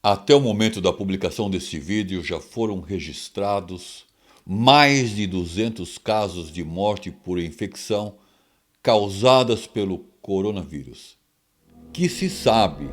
Até o momento da publicação desse vídeo já foram registrados mais de 200 casos de morte por infecção causadas pelo coronavírus. Que se sabe.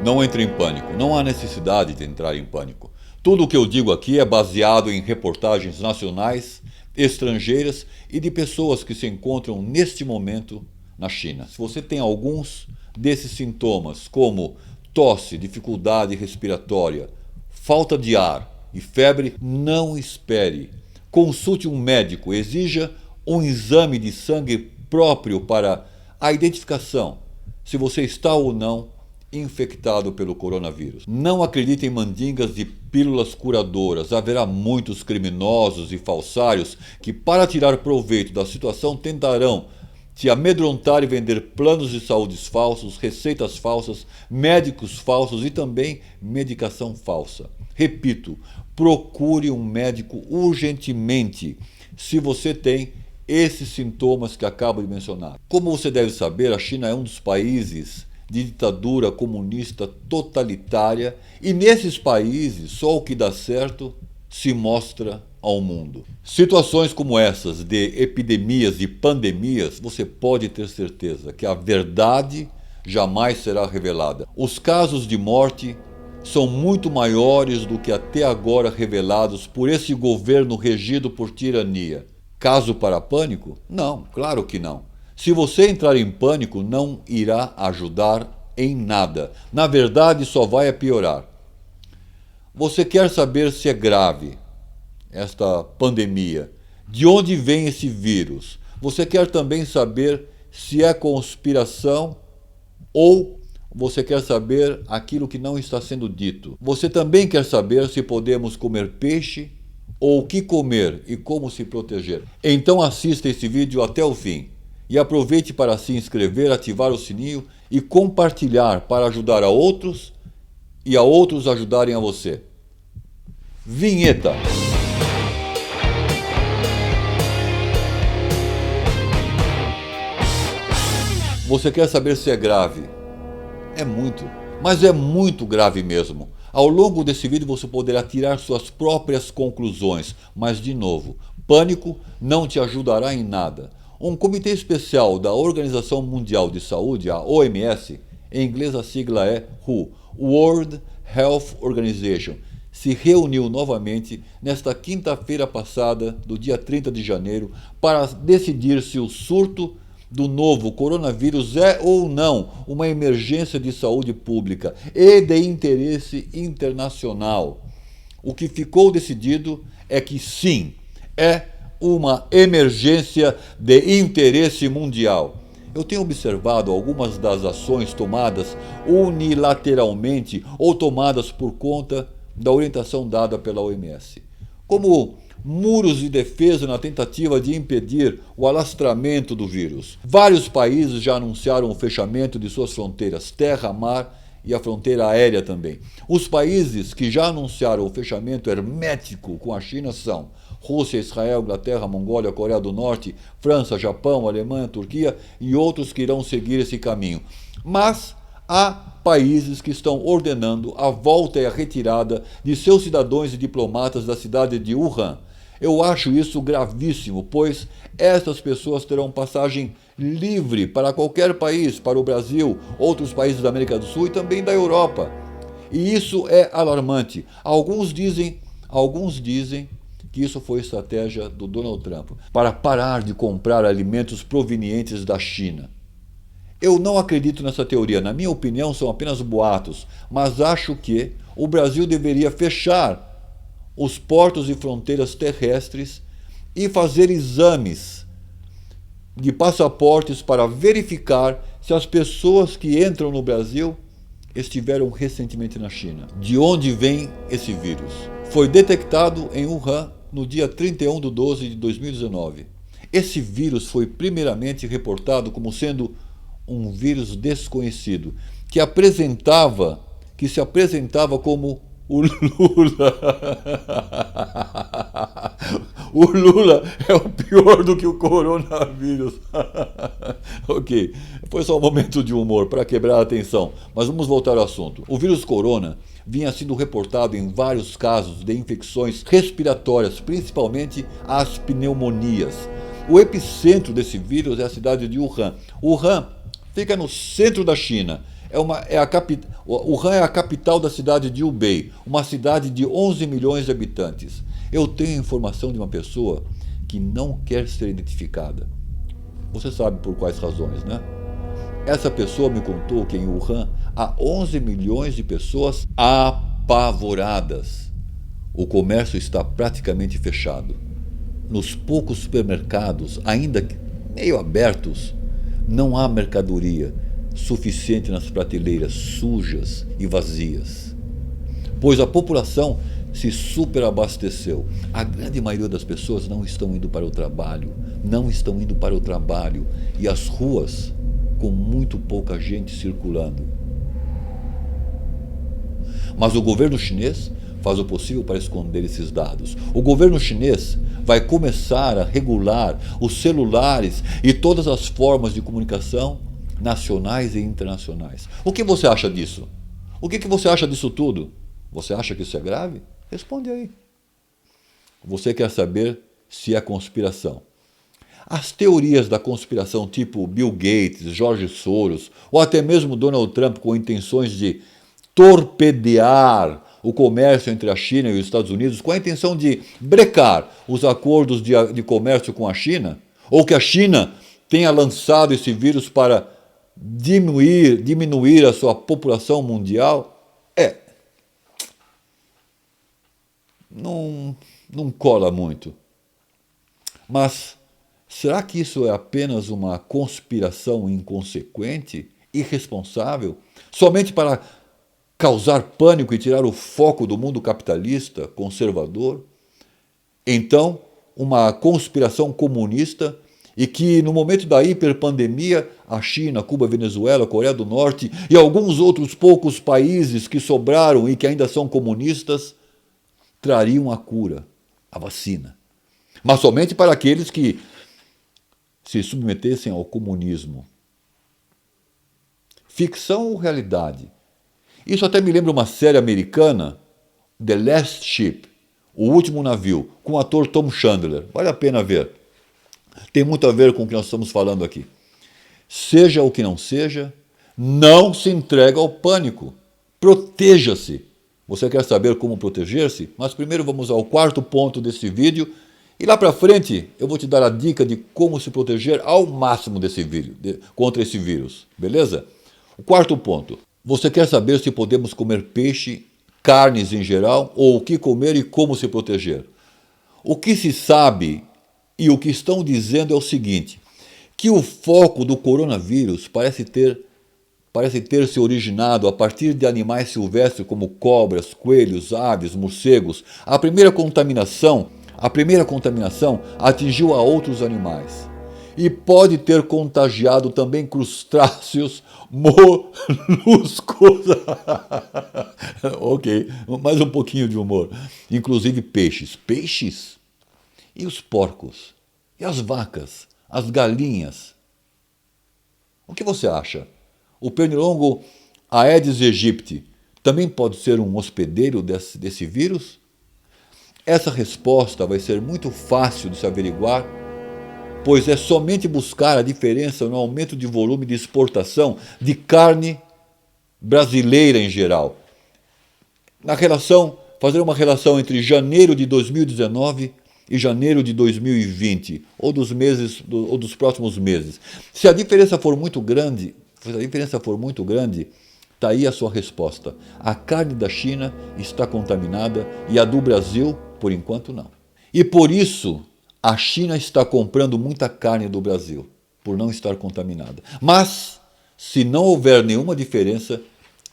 Não entre em pânico, não há necessidade de entrar em pânico. Tudo o que eu digo aqui é baseado em reportagens nacionais, estrangeiras e de pessoas que se encontram neste momento na China. Se você tem alguns desses sintomas, como tosse, dificuldade respiratória, falta de ar e febre, não espere. Consulte um médico, exija um exame de sangue próprio para a identificação se você está ou não infectado pelo coronavírus. Não acredite em mandingas de pílulas curadoras. Haverá muitos criminosos e falsários que, para tirar proveito da situação, tentarão te amedrontar e vender planos de saúde falsos, receitas falsas, médicos falsos e também medicação falsa. Repito, procure um médico urgentemente se você tem esses sintomas que acabo de mencionar. Como você deve saber, a China é um dos países de ditadura comunista totalitária e nesses países só o que dá certo se mostra ao mundo. Situações como essas de epidemias e pandemias, você pode ter certeza que a verdade jamais será revelada. Os casos de morte são muito maiores do que até agora revelados por esse governo regido por tirania. Caso para pânico? Não, claro que não. Se você entrar em pânico, não irá ajudar em nada. Na verdade, só vai piorar. Você quer saber se é grave esta pandemia? De onde vem esse vírus? Você quer também saber se é conspiração ou você quer saber aquilo que não está sendo dito? Você também quer saber se podemos comer peixe ou o que comer e como se proteger? Então assista esse vídeo até o fim. E aproveite para se inscrever, ativar o sininho e compartilhar para ajudar a outros e a outros ajudarem a você. Vinheta! Você quer saber se é grave? É muito, mas é muito grave mesmo. Ao longo desse vídeo você poderá tirar suas próprias conclusões, mas de novo, pânico não te ajudará em nada. Um comitê especial da Organização Mundial de Saúde, a OMS, em inglês a sigla é WHO, World Health Organization, se reuniu novamente nesta quinta-feira passada, do dia 30 de janeiro, para decidir se o surto do novo coronavírus é ou não uma emergência de saúde pública e de interesse internacional. O que ficou decidido é que sim, é uma emergência de interesse mundial. Eu tenho observado algumas das ações tomadas unilateralmente ou tomadas por conta da orientação dada pela OMS, como muros de defesa na tentativa de impedir o alastramento do vírus. Vários países já anunciaram o fechamento de suas fronteiras terra, mar e a fronteira aérea também. Os países que já anunciaram o fechamento hermético com a China são Rússia, Israel, Inglaterra, Mongólia, Coreia do Norte, França, Japão, Alemanha, Turquia e outros que irão seguir esse caminho. Mas há países que estão ordenando a volta e a retirada de seus cidadãos e diplomatas da cidade de Wuhan. Eu acho isso gravíssimo, pois essas pessoas terão passagem livre para qualquer país, para o Brasil, outros países da América do Sul e também da Europa. E isso é alarmante. Alguns dizem que isso foi estratégia do Donald Trump para parar de comprar alimentos provenientes da China. Eu não acredito nessa teoria. Na minha opinião, são apenas boatos, mas acho que o Brasil deveria fechar os portos e fronteiras terrestres e fazer exames de passaportes para verificar se as pessoas que entram no Brasil estiveram recentemente na China. De onde vem esse vírus? Foi detectado em Wuhan no dia 31 de 12 de 2019. Esse vírus foi primeiramente reportado como sendo um vírus desconhecido, que se apresentava como O Lula. O Lula é o pior do que o coronavírus. Ok, foi só um momento de humor para quebrar a atenção, mas vamos voltar ao assunto. O vírus corona vinha sendo reportado em vários casos de infecções respiratórias, principalmente as pneumonias. O epicentro desse vírus é a cidade de Wuhan. Wuhan fica no centro da China. Wuhan é a capital da cidade de Hubei, uma cidade de 11 milhões de habitantes. Eu tenho informação de uma pessoa que não quer ser identificada. Você sabe por quais razões, né? Essa pessoa me contou que em Wuhan há 11 milhões de pessoas apavoradas. O comércio está praticamente fechado. Nos poucos supermercados, ainda meio abertos, não há mercadoria suficiente nas prateleiras sujas e vazias, pois a população se superabasteceu. A grande maioria das pessoas não estão indo para o trabalho, e as ruas com muito pouca gente circulando. Mas o governo chinês faz o possível para esconder esses dados. O governo chinês vai começar a regular os celulares e todas as formas de comunicação nacionais e internacionais. O que você acha disso? O que você acha disso tudo? Você acha que isso é grave? Responde aí. Você quer saber se é conspiração? As teorias da conspiração tipo Bill Gates, George Soros ou até mesmo Donald Trump com intenções de torpedear o comércio entre a China e os Estados Unidos com a intenção de brecar os acordos de comércio com a China, ou que a China tenha lançado esse vírus para diminuir a sua população mundial, não cola muito. Mas será que isso é apenas uma conspiração inconsequente, irresponsável, somente para causar pânico e tirar o foco do mundo capitalista, conservador? Então, uma conspiração comunista e que no momento da hiperpandemia, a China, Cuba, Venezuela, Coreia do Norte e alguns outros poucos países que sobraram e que ainda são comunistas, trariam a cura, a vacina. Mas somente para aqueles que se submetessem ao comunismo. Ficção ou realidade? Isso até me lembra uma série americana, The Last Ship, O Último Navio, com o ator Tom Chandler. Vale a pena ver. Tem muito a ver com o que nós estamos falando aqui. Seja o que não seja, não se entrega ao pânico. Proteja-se. Você quer saber como proteger-se? Mas primeiro vamos ao quarto ponto desse vídeo. E lá para frente eu vou te dar a dica de como se proteger ao máximo contra esse vírus. Beleza? O quarto ponto. Você quer saber se podemos comer peixe, carnes em geral, ou o que comer e como se proteger? O que se sabe e o que estão dizendo é o seguinte, que o foco do coronavírus parece ter se originado a partir de animais silvestres como cobras, coelhos, aves, morcegos. A primeira contaminação atingiu a outros animais. E pode ter contagiado também crustáceos, moluscos. Ok, mais um pouquinho de humor. Inclusive peixes. Peixes? E os porcos? E as vacas? As galinhas? O que você acha? O pernilongo Aedes aegypti também pode ser um hospedeiro desse vírus? Essa resposta vai ser muito fácil de se averiguar, pois é somente buscar a diferença no aumento de volume de exportação de carne brasileira em geral. Fazer uma relação entre janeiro de 2019 e janeiro de 2020, ou dos próximos meses. Se a diferença for muito grande, está aí a sua resposta. A carne da China está contaminada e a do Brasil, por enquanto, não. E por isso, a China está comprando muita carne do Brasil, por não estar contaminada. Mas, se não houver nenhuma diferença,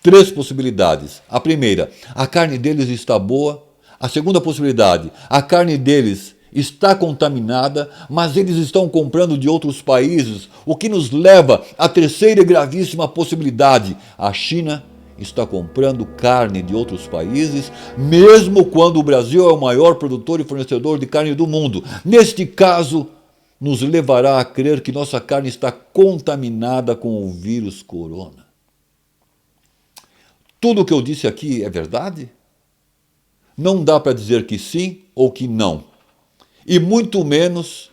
3 possibilidades. A primeira, a carne deles está boa. A segunda possibilidade, a carne deles está contaminada, mas eles estão comprando de outros países, o que nos leva à terceira e gravíssima possibilidade. A China está comprando carne de outros países, mesmo quando o Brasil é o maior produtor e fornecedor de carne do mundo. Neste caso, nos levará a crer que nossa carne está contaminada com o vírus corona. Tudo o que eu disse aqui é verdade? Não dá para dizer que sim ou que não. E muito menos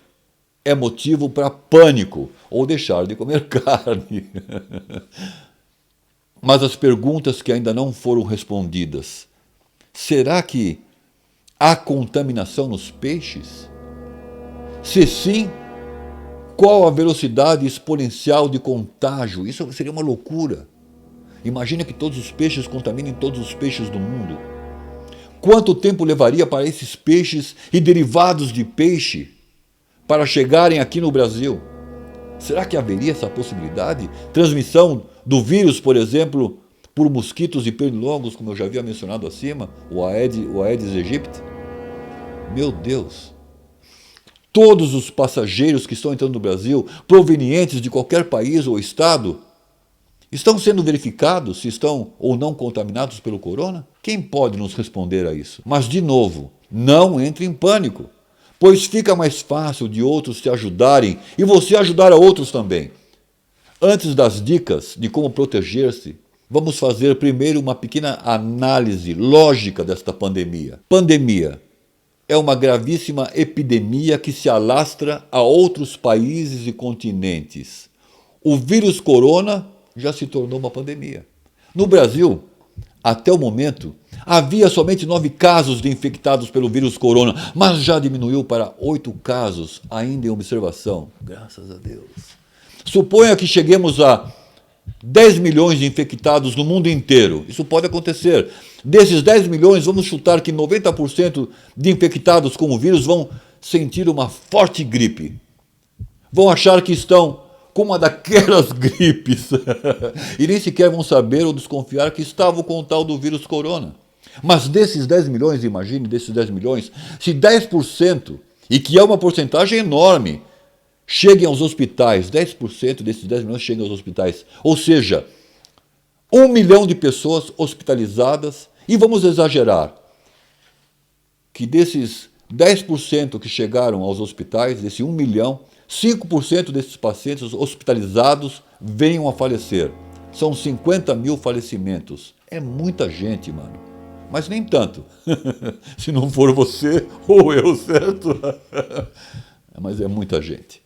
é motivo para pânico ou deixar de comer carne. Mas as perguntas que ainda não foram respondidas. Será que há contaminação nos peixes? Se sim, qual a velocidade exponencial de contágio? Isso seria uma loucura. Imagina que todos os peixes contaminem todos os peixes do mundo. Quanto tempo levaria para esses peixes e derivados de peixe para chegarem aqui no Brasil? Será que haveria essa possibilidade? Transmissão do vírus, por exemplo, por mosquitos e pernilongos, como eu já havia mencionado acima, o Aedes aegypti? Meu Deus! Todos os passageiros que estão entrando no Brasil, provenientes de qualquer país ou estado, estão sendo verificados se estão ou não contaminados pelo corona? Quem pode nos responder a isso? Mas, de novo, não entre em pânico, pois fica mais fácil de outros te ajudarem e você ajudar a outros também. Antes das dicas de como proteger-se, vamos fazer primeiro uma pequena análise lógica desta pandemia. Pandemia é uma gravíssima epidemia que se alastra a outros países e continentes. O vírus corona já se tornou uma pandemia. No Brasil, até o momento, havia somente 9 casos de infectados pelo vírus corona, mas já diminuiu para 8 casos, ainda em observação. Graças a Deus. Suponha que cheguemos a 10 milhões de infectados no mundo inteiro. Isso pode acontecer. Desses 10 milhões, vamos chutar que 90% de infectados com o vírus vão sentir uma forte gripe. Vão achar que estão com uma daquelas gripes e nem sequer vão saber ou desconfiar que estavam com o tal do vírus corona. Mas desses 10 milhões, imagine, desses 10 milhões, se 10%, e que é uma porcentagem enorme, cheguem aos hospitais, 10% desses 10 milhões chegam aos hospitais, ou seja, 1 milhão de pessoas hospitalizadas, e vamos exagerar, que desses 10% que chegaram aos hospitais, desse 1 milhão, 5% desses pacientes hospitalizados venham a falecer. São 50 mil falecimentos. É muita gente, mano. Mas nem tanto. Se não for você ou eu, certo? Mas é muita gente.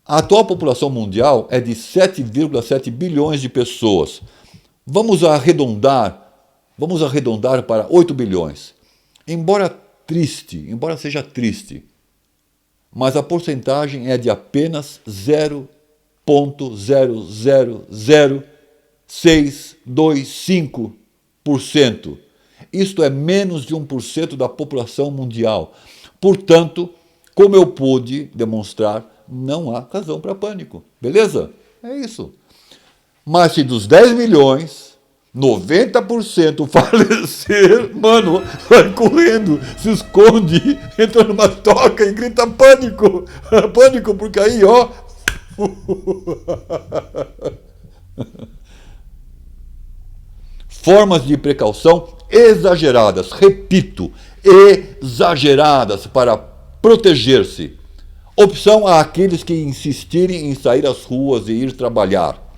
A atual população mundial é de 7,7 bilhões de pessoas. Vamos arredondar para 8 bilhões. Embora seja triste, mas a porcentagem é de apenas 0,0000625%. Isto é menos de 1% da população mundial. Portanto, como eu pude demonstrar, não há razão para pânico. Beleza? É isso. Mas se dos 10 milhões, 90% falecer, mano, vai correndo, se esconde, entra numa toca e grita pânico. Pânico, porque aí, ó... Formas de precaução exageradas, repito, exageradas para proteger-se. Opção a aqueles que insistirem em sair às ruas e ir trabalhar.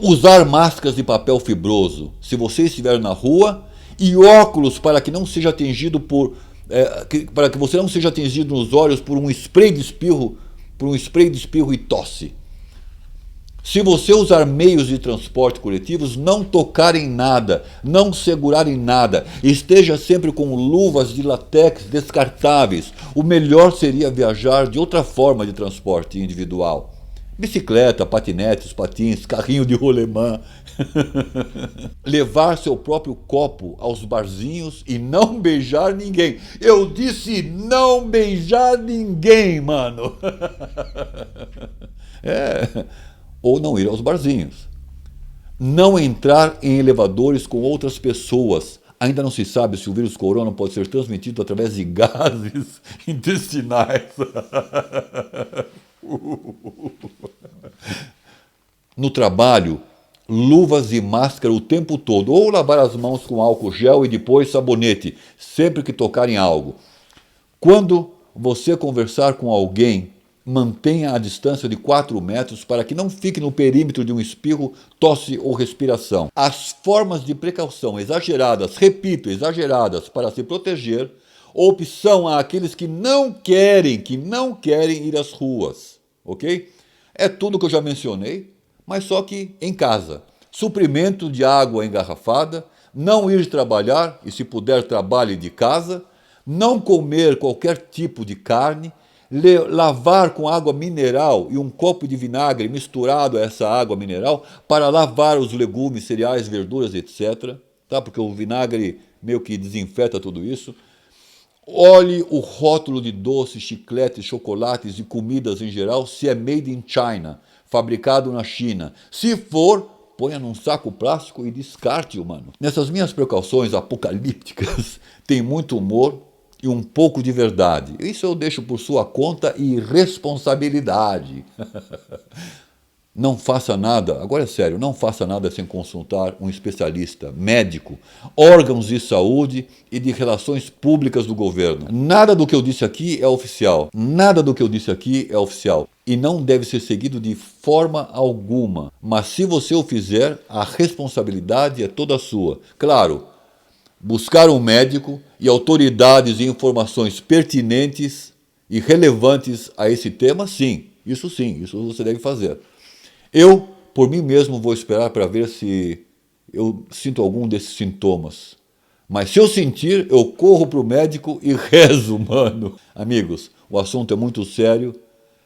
Usar máscaras de papel fibroso, se você estiver na rua, e óculos para que não seja atingido para que você não seja atingido nos olhos por um spray de espirro, e tosse. Se você usar meios de transporte coletivos, não tocar em nada, não segurar em nada. Esteja sempre com luvas de látex descartáveis. O melhor seria viajar de outra forma de transporte individual. Bicicleta, patinetes, patins, carrinho de rolemã. Levar seu próprio copo aos barzinhos e não beijar ninguém. Eu disse não beijar ninguém, mano. Ou não ir aos barzinhos. Não entrar em elevadores com outras pessoas. Ainda não se sabe se o vírus corona pode ser transmitido através de gases intestinais. No trabalho, luvas e máscara o tempo todo, ou lavar as mãos com álcool gel e depois sabonete, sempre que tocar em algo. Quando você conversar com alguém, mantenha a distância de 4 metros para que não fique no perímetro de um espirro, tosse ou respiração. As formas de precaução exageradas, repito, exageradas, para se proteger, opção àqueles que não querem ir às ruas, ok? É tudo que eu já mencionei, mas só que em casa. Suprimento de água engarrafada, não ir trabalhar e, se puder, trabalhe de casa, não comer qualquer tipo de carne, lavar com água mineral e um copo de vinagre misturado a essa água mineral para lavar os legumes, cereais, verduras, etc. Tá? Porque o vinagre meio que desinfeta tudo isso. Olhe o rótulo de doces, chicletes, chocolates e comidas em geral se é made in China, fabricado na China. Se for, ponha num saco plástico e descarte-o, mano. Nessas minhas precauções apocalípticas tem muito humor e um pouco de verdade. Isso eu deixo por sua conta e responsabilidade. Não faça nada, agora é sério, não faça nada sem consultar um especialista, médico, órgãos de saúde e de relações públicas do governo. Nada do que eu disse aqui é oficial. Nada do que eu disse aqui é oficial. E não deve ser seguido de forma alguma. Mas se você o fizer, a responsabilidade é toda sua. Claro, buscar um médico e autoridades e informações pertinentes e relevantes a esse tema, sim, isso você deve fazer. Eu, por mim mesmo, vou esperar para ver se eu sinto algum desses sintomas. Mas se eu sentir, eu corro para o médico e rezo, mano. Amigos, o assunto é muito sério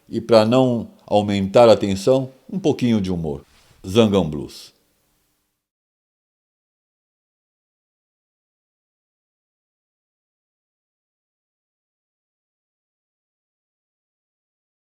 e para não aumentar a tensão, um pouquinho de humor. Zangão Blues.